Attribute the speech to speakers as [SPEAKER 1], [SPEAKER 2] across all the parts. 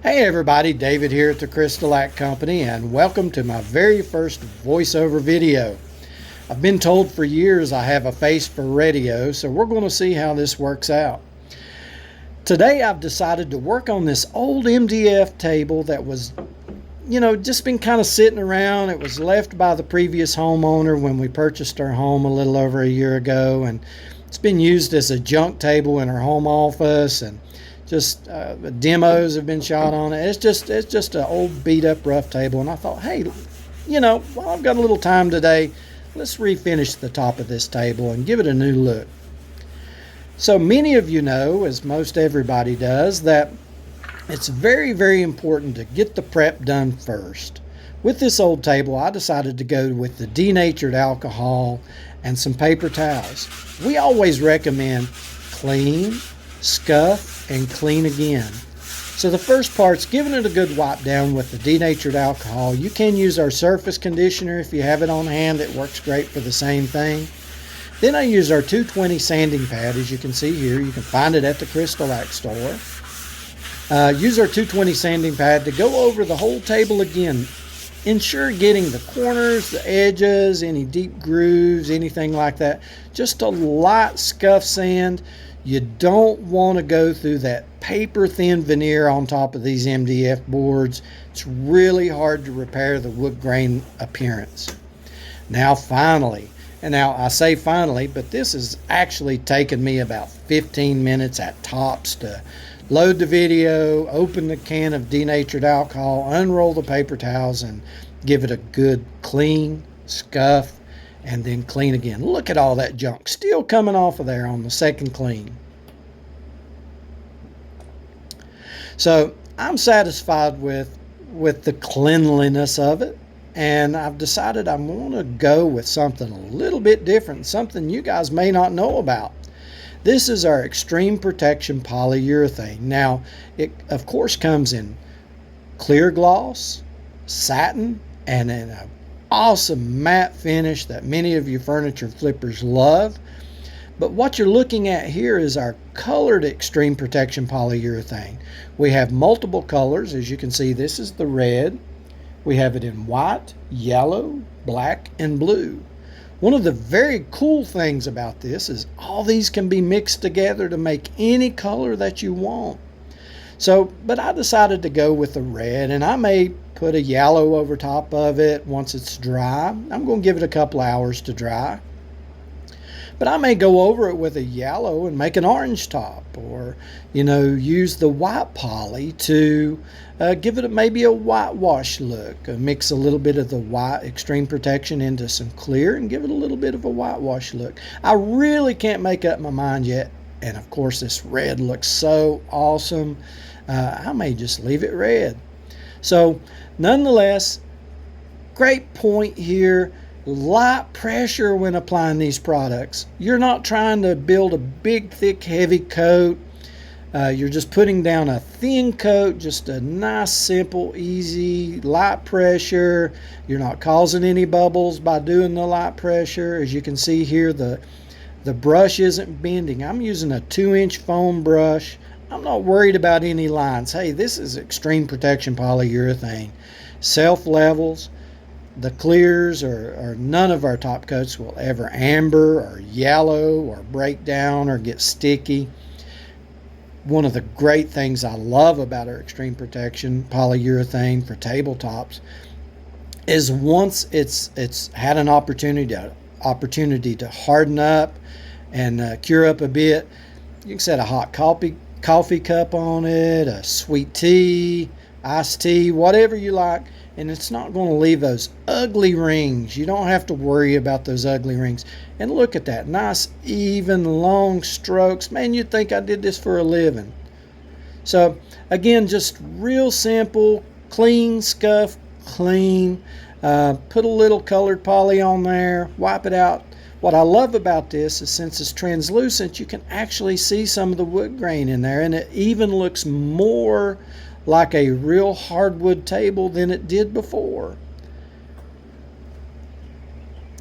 [SPEAKER 1] Hey everybody, David here at the Crystalac Company, and welcome to my very first voiceover video. I've been told for years I have a face for radio, so we're going to see how this works out. Today I've decided to work on this old MDF table that was, just been kind of sitting around. It was left by the previous homeowner when we purchased our home a little over a year ago, and it's been used as a junk table in our home office, and just demos have been shot on it. It's just an old beat up rough table, and I thought, hey, while I've got a little time today, let's refinish the top of this table and give it a new look. So many of you know, as most everybody does, that it's very, very important to get the prep done first. With this old table, I decided to go with the denatured alcohol and some paper towels. We always recommend clean, scuff, and clean again. So the first part's giving it a good wipe down with the denatured alcohol. You can use our surface conditioner if you have it on hand. It works great for the same thing. Then I use our 220 sanding pad. As you can see here, you can find it at the Crystalac store. Use our 220 sanding pad to go over the whole table again. Ensure getting the corners, the edges, any deep grooves, anything like that. Just a light scuff sand. You don't want to go through that paper thin veneer on top of these MDF boards. It's really hard to repair the wood grain appearance. Now finally, and now I say finally, but this has actually taken me about 15 minutes at tops to load the video, open the can of denatured alcohol, unroll the paper towels, and give it a good clean, scuff, and then clean again. Look at all that junk still coming off of there on the second clean. So I'm satisfied with the cleanliness of it, and I've decided I want to go with something a little bit different, something you guys may not know about. This is our Extreme Protection Polyurethane. Now, it of course comes in clear gloss, satin, and in an awesome matte finish that many of you furniture flippers love. But what you're looking at here is our colored Extreme Protection Polyurethane. We have multiple colors. As you can see, this is the red. We have it in white, yellow, black, and blue. One of the very cool things about this is all these can be mixed together to make any color that you want. But I decided to go with the red, and I may put a yellow over top of it once it's dry. I'm going to give it a couple hours to dry. But I may go over it with a yellow and make an orange top, or, use the white poly to give it maybe a whitewash look. Mix a little bit of the white Extreme Protection into some clear and give it a little bit of a whitewash look. I really can't make up my mind yet. And of course, this red looks so awesome. I may just leave it red. So nonetheless, great point here. Light pressure when applying these products. You're not trying to build a big, thick, heavy coat. You're just putting down a thin coat, just a nice, simple, easy, light pressure. You're not causing any bubbles by doing the light pressure. As you can see here, the brush isn't bending. I'm using a 2-inch foam brush. I'm not worried about any lines. Hey, this is Extreme Protection Polyurethane. Self levels. The clears or none of our top coats will ever amber or yellow or break down or get sticky. One of the great things I love about our Extreme Protection Polyurethane for tabletops is once it's had an opportunity to harden up and cure up a bit, you can set a hot coffee cup on it, a sweet tea, iced tea, whatever you like, and it's not going to leave those ugly rings. You don't have to worry about those ugly rings. And look at that, nice, even, long strokes. Man, you'd think I did this for a living. So, again, just real simple, clean, scuff, clean. Put a little colored poly on there, wipe it out. What I love about this is since it's translucent, you can actually see some of the wood grain in there, and it even looks more like a real hardwood table than it did before.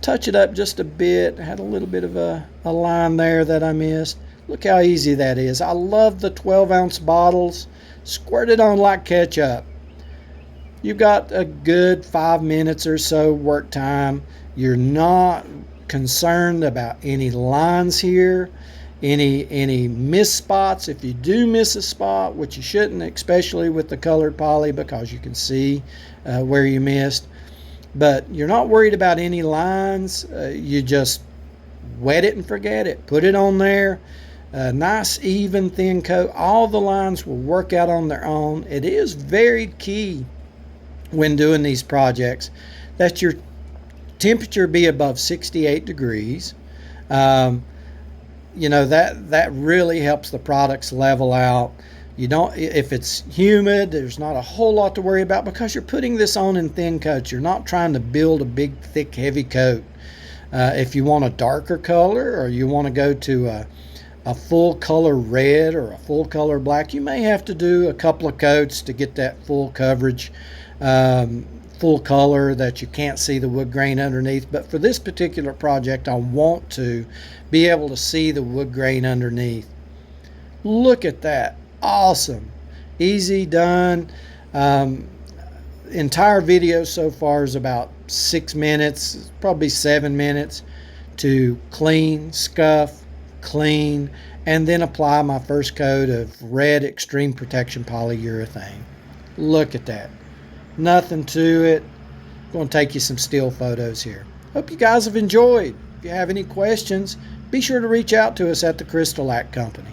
[SPEAKER 1] Touch it up just a bit. Had a little bit of a line there that I missed. Look how easy that is. I love the 12-ounce bottles. squirt it on like ketchup. You've got a good 5 minutes or so work time. You're not concerned about any lines here, any miss spots. If you do miss a spot, which you shouldn't, especially with the colored poly, because you can see where you missed, but you're not worried about any lines. You just wet it and forget it. Put it on there. Nice even thin coat. All the lines will work out on their own. It is very key when doing these projects that your temperature be above 68 degrees. You know, that really helps the products level out. You don't, if it's humid, there's not a whole lot to worry about because you're putting this on in thin coats. You're not trying to build a big, thick, heavy coat. If you want a darker color, or you want to go to a full color red or a full color black, you may have to do a couple of coats to get that full coverage, full color that you can't see the wood grain underneath. But for this particular project, I want to be able to see the wood grain underneath. Look at that. Awesome. Easy done. Entire video so far is about 6 minutes, probably 7 minutes to clean, scuff, clean, and then apply my first coat of red Extreme Protection Polyurethane. Look at that. Nothing to it. I'm going to take you some still photos here. Hope you guys have enjoyed. If you have any questions, be sure to reach out to us at the Crystalac Company.